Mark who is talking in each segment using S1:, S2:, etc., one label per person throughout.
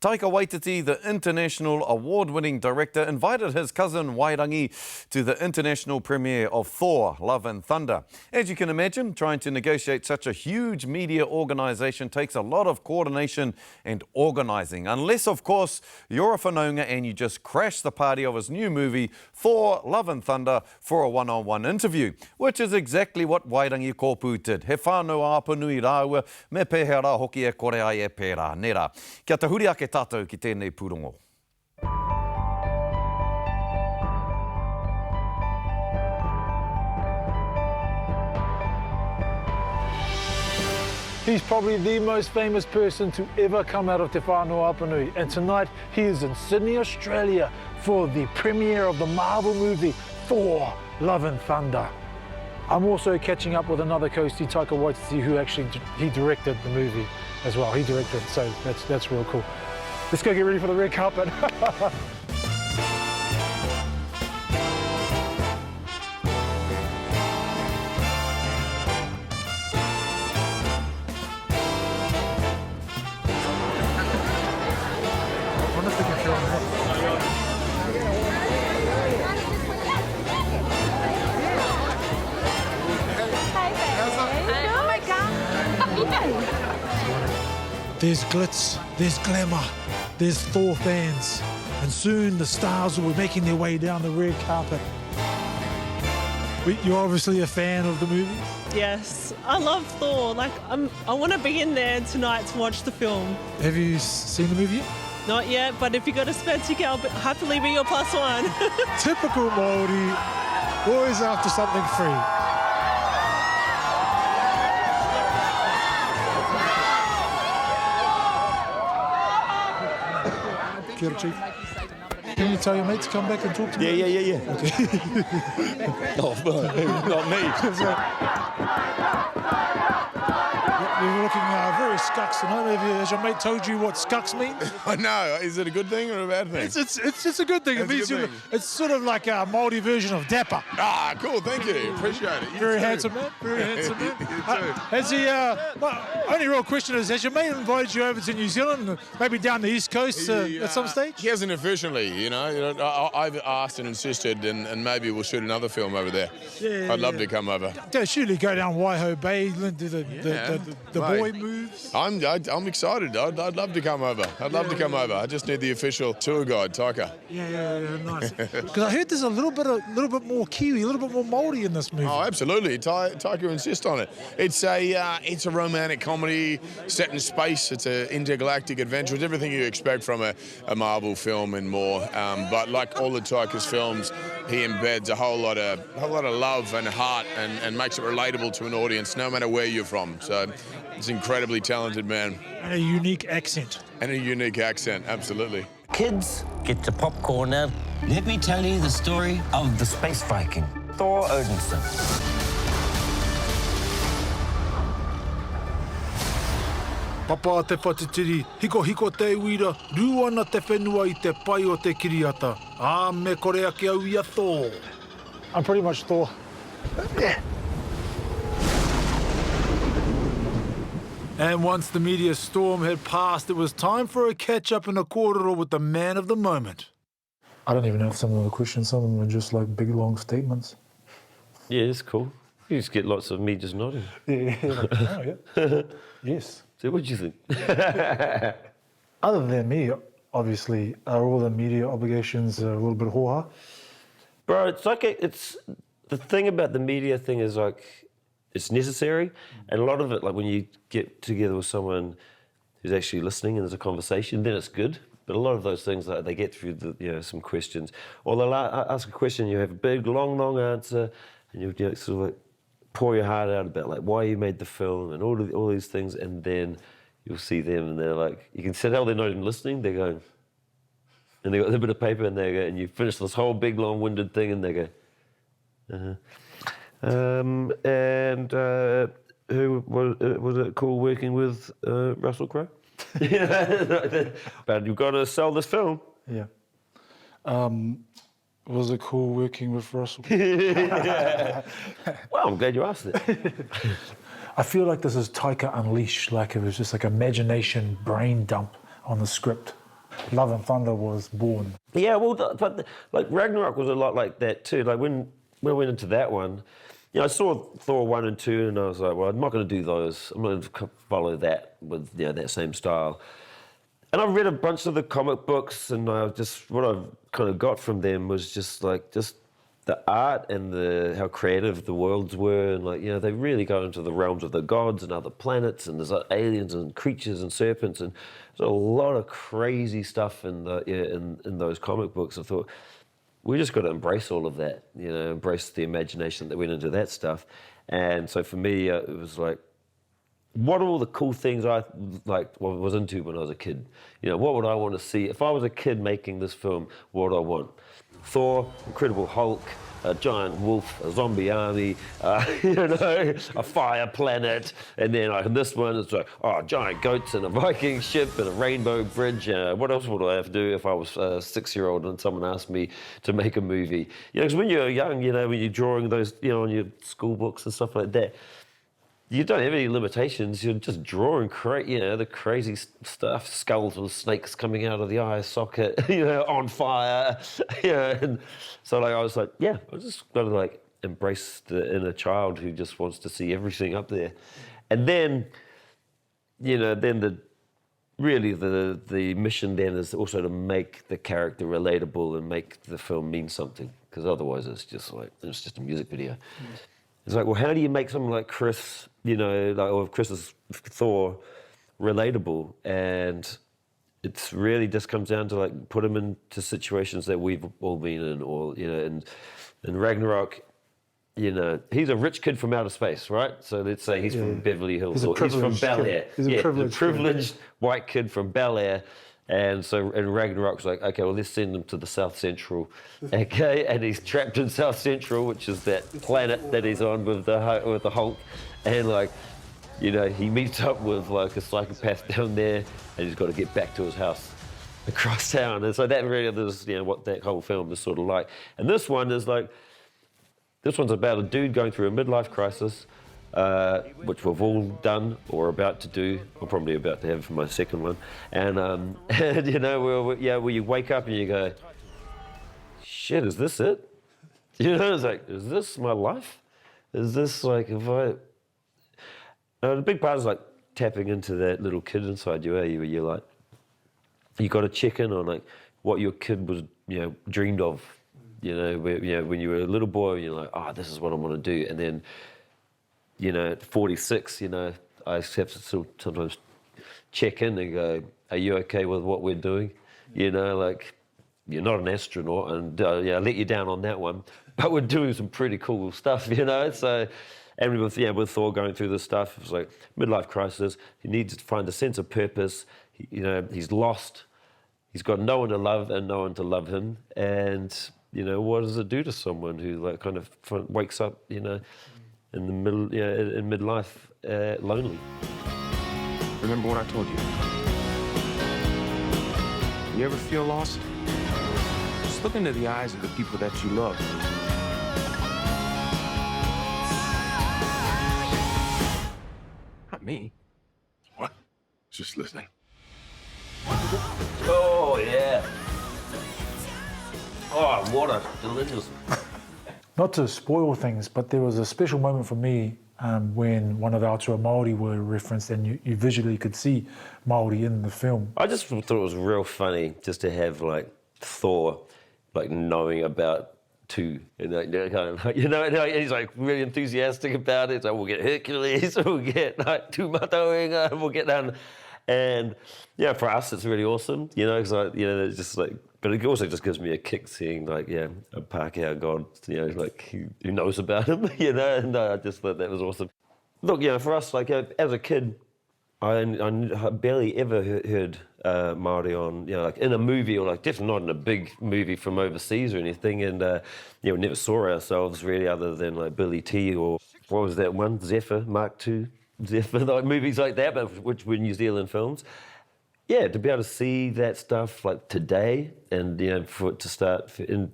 S1: Taika Waititi, the international award-winning director, invited his cousin Wairangi to the international premiere of Thor, Love and Thunder. As you can imagine, trying to negotiate such a huge media organisation takes a lot of coordination and organising. Unless, of course, you're a whanaunga and you just crash the party of his new movie, Thor, Love and Thunder, for a one-on-one interview, which is exactly what Wairangi Kōpū did. He whānau āpanui rāua, me pēhea rā hoki e kore ai e pērā. Nera, kia te huri ake tātou ki tēnei pūrongo.
S2: He's probably the most famous person to ever come out of Te Whānau Apanui, and tonight he is in Sydney, Australia for the premiere of the Marvel movie Thor, Love and Thunder. I'm also catching up with another coastie, Taika Waititi, who actually he directed the movie as well. He directed, so that's real cool. Let's go get ready for the red carpet. There's glitz, there's glamour, there's Thor fans, and soon the stars will be making their way down the red carpet. You're obviously a fan of the movie?
S3: Yes, I love Thor. I want to be in there tonight to watch the film.
S2: Have you seen the movie yet?
S3: Not yet, but if you got a spare ticket, I'll happily be your plus one.
S2: Typical Māori, always after something free. Kia ora, Chief. Can you tell your mate to come back and talk to me?
S4: Yeah.
S2: Okay.
S4: No, not me.
S2: You're looking very scucks tonight. Has your mate told you what scucks means?
S4: I know. Is it a good thing or a bad thing?
S2: It's a good thing. It means it's sort of like a Māori version of dapper.
S4: Ah, cool. Thank you. Appreciate it.
S2: Very handsome man. Very handsome man.
S4: You too.
S2: Has he? My only real question is: has your mate invited you over to New Zealand, maybe down the East Coast at some stage?
S4: He hasn't officially. I've asked and insisted, and maybe we'll shoot another film over there. I'd love to come over.
S2: Surely go down Waiho Bay, do the boy moves.
S4: I'm excited. I'd love to come over. I'd love to come over. I just need the official tour guide, Taika.
S2: Yeah, nice. Because I heard there's a little bit more Kiwi, a little bit more Māori in this movie.
S4: Oh, absolutely. Taika insists on it. It's a romantic comedy set in space. It's an intergalactic adventure. It's everything you expect from a Marvel film and more. But like all of Taika's films, he embeds a whole lot of love and heart and makes it relatable to an audience, no matter where you're from. So it's an incredibly talented man.
S2: And a unique accent.
S4: Absolutely.
S5: Kids, get your popcorn now. Let me tell you the story of the space Viking, Thor Odinson.
S2: Papa te whatitiri, hiko te uira, ruana te whenua I te pai o te kiriata. Me kore ake au ia Thor. I'm pretty much Thor. Yeah. And once the media storm had passed, it was time for a catch-up and a kōrero with the man of the moment. I don't even know if some of the questions, some of them are just like big, long statements.
S6: Yeah, it's cool. You just get lots of me just nodding.
S2: Yeah. Yes.
S6: So what do you think?
S2: Other than me, obviously, are all the media obligations a little bit hoha?
S6: Bro, it's like the thing about the media thing is like, it's necessary, and a lot of it, like when you get together with someone who's actually listening and there's a conversation, then it's good. But a lot of those things, like, they get through some questions, or they'll ask a question, you have a big, long answer, and you sort of like pour your heart out about like why you made the film and all these things, and then you'll see them, and they're like, you can tell they're not even listening. They're going, and they got their bit of paper, and they go, and you finish this whole big, long-winded thing, and they go, who was it cool working with Russell Crowe? But you've got to sell this film.
S2: Yeah. Was it cool working with Russell?
S6: Well, I'm glad you asked it.
S2: I feel like this is Taika Unleashed, like it was just like imagination brain dump on the script. Love and Thunder was born.
S6: Yeah, well, but like Ragnarok was a lot like that too. Like when I went into that one, you know, I saw Thor 1 and 2 and I was like, well, I'm not going to do those. I'm not going to follow that with, you know, that same style. And I've read a bunch of the comic books, and what I've kind of got from them was just the art and how creative the worlds were, and like, you know, they really go into the realms of the gods and other planets, and there's like aliens and creatures and serpents, and there's a lot of crazy stuff in those comic books. I thought we just got to embrace all of that, you know, embrace the imagination that went into that stuff. And so for me, it was like, what are all the cool things I was into when I was a kid? You know, what would I want to see? If I was a kid making this film, what would I want? Thor, Incredible Hulk, a giant wolf, a zombie army, you know, a fire planet, and then like in this one, it's like, giant goats and a Viking ship and a rainbow bridge. What else would I have to do if I was a 6-year-old and someone asked me to make a movie? You know, because when you're young, you know, when you're drawing those, you know, on your school books and stuff like that, you don't have any limitations. You're just drawing, you know, the crazy stuff, skulls with snakes coming out of the eye socket, you know, on fire. You know, and so like I was like, yeah, I just got to like embrace the inner child who just wants to see everything up there. And then, you know, then the mission then is also to make the character relatable and make the film mean something, because otherwise it's just a music video. It's like, well, how do you make someone like Chris, you know, like, or Chris's Thor, relatable? And it's really just comes down to like put him into situations that we've all been in, or, you know, and Ragnarok, you know, he's a rich kid from outer space, right? So let's say he's from Beverly Hills, or he's from Bel Air.
S2: He's a
S6: privileged white kid from Bel Air. And so, and Ragnarok's like, okay, well, let's send him to the South Central, okay? And he's trapped in South Central, which is that planet that he's on with the Hulk. And like, you know, he meets up with like a psychopath down there, and he's got to get back to his house across town. And so that really is, you know, what that whole film is sort of like. And this one is like, this one's about a dude going through a midlife crisis, which we've all done or about to do. I'm probably about to have my second one. And you know, where you wake up and you go, shit, is this it? You know, it's like, is this my life? Is this like, the big part is like tapping into that little kid inside you, where you're like, you got to check in on like what your kid was, you know, dreamed of. You know, when you were a little boy, you're like, this is what I want to do. And then, you know, at 46, you know, I have to sometimes check in and go, are you okay with what we're doing? You know, like, you're not an astronaut, and I let you down on that one, but we're doing some pretty cool stuff, you know? So, and with Thor going through this stuff, it's like midlife crisis. He needs to find a sense of purpose. You know, he's lost. He's got no one to love and no one to love him. And, you know, what does it do to someone who like kind of wakes up, you know, in the middle, in midlife, lonely?
S7: Remember what I told you? You ever feel lost? Just look into the eyes of the people that you love. Not me.
S4: What? Just listening.
S6: Oh, yeah. Oh, water, delicious.
S2: Not to spoil things, but there was a special moment for me when one of the Aotearoa Māori were referenced, and you visually could see Māori in the film.
S6: I just thought it was real funny just to have like Thor, like knowing about two, and and he's like really enthusiastic about it. So we'll get Hercules, we'll get like Tūmatoenga, we'll get done, and yeah, for us it's really awesome, you know, because it's just like. But it also just gives me a kick seeing, like, a Pākehā god, you know, like, who knows about him, you know, and I just thought that was awesome. Look, you know, for us, like, as a kid, I barely ever heard Māori on, you know, like, in a movie, or, like, definitely not in a big movie from overseas or anything, and, we never saw ourselves, really, other than, like, Billy T, or, what was that one, Zephyr, Mark II, Zephyr, like, movies like that, but which were New Zealand films. Yeah, to be able to see that stuff like today, and you know, for it to start for you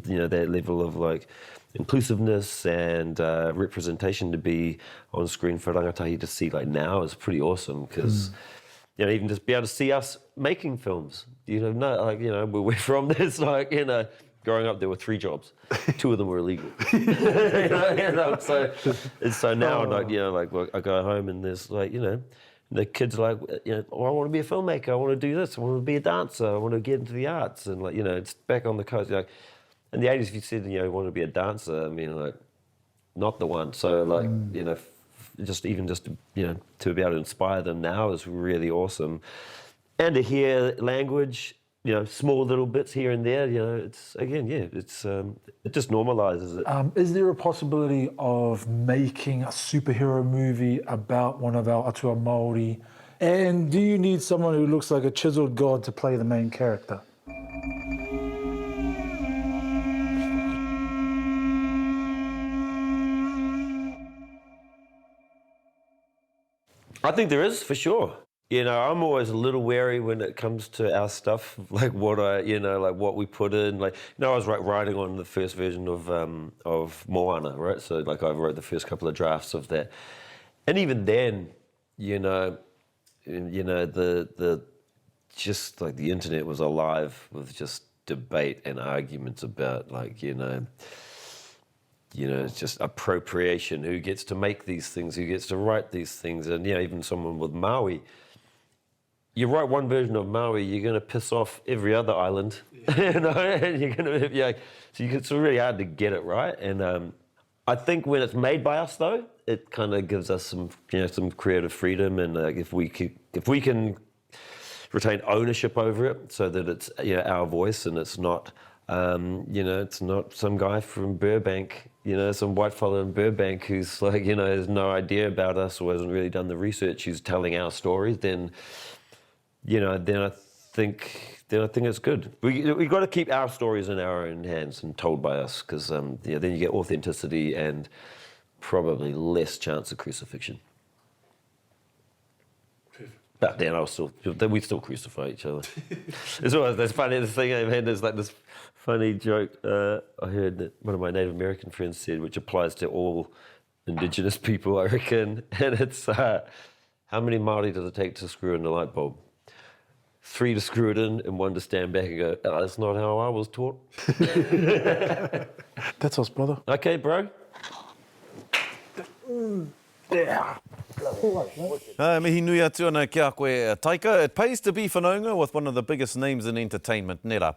S6: know, that level of like inclusiveness and representation to be on screen for rangatahi to see like now is pretty awesome, because you know, even just be able to see us making films. You know, no, like, you know, where we're from, there's like, you know, growing up there were 3 jobs. 2 of them were illegal. So now, like, you know, like I go home and there's like, you know, the kids are like, you know, oh, I want to be a filmmaker, I want to do this, I want to be a dancer, I want to get into the arts, and like, you know, it's back on the coast. Like, in the 80s, if you said, you know, you want to be a dancer, I mean, like, not the one. So like, you know, just you know, to be able to inspire them now is really awesome, and to hear language, you know, small little bits here and there, you know, it's again, yeah, it's it just normalizes it.
S2: Is there a possibility of making a superhero movie about one of our Atua Māori? And do you need someone who looks like a chiseled god to play the main character?
S6: I think there is, for sure. You know, I'm always a little wary when it comes to our stuff, like what we put in. Like, you know, I was writing on the first version of Moana, right? So, like, I wrote the first couple of drafts of that, and even then, you know, the just like the internet was alive with just debate and arguments about, like, you know, it's just appropriation. Who gets to make these things? Who gets to write these things? And, you know, even someone with Maui, you write one version of Maui, you're going to piss off every other island, you know, and you're going to, yeah. So it's really hard to get it right. And I think when it's made by us, though, it kind of gives us some, you know, some creative freedom. And if we can retain ownership over it, so that it's, you know, our voice and it's not. You know, it's not some guy from Burbank, you know, some white fellow in Burbank who's like, you know, has no idea about us or hasn't really done the research, who's telling our stories, then, you know, then I think it's good. We got to keep our stories in our own hands and told by us, because you know, then you get authenticity and probably less chance of crucifixion. But then we still crucify each other. It's always that's funny. The thing I've had, there's like this funny joke I heard that one of my Native American friends said, which applies to all Indigenous people, I reckon. And it's, how many Māori does it take to screw in the light bulb? 3 to screw it in and 1 to stand back and go, oh, that's not how I was taught.
S2: That's us, brother.
S6: Okay, bro.
S2: Yeah.
S1: Mihi nui atu ana ki a koe, Taika. It pays to be whanaunga with one of the biggest names in entertainment, nera.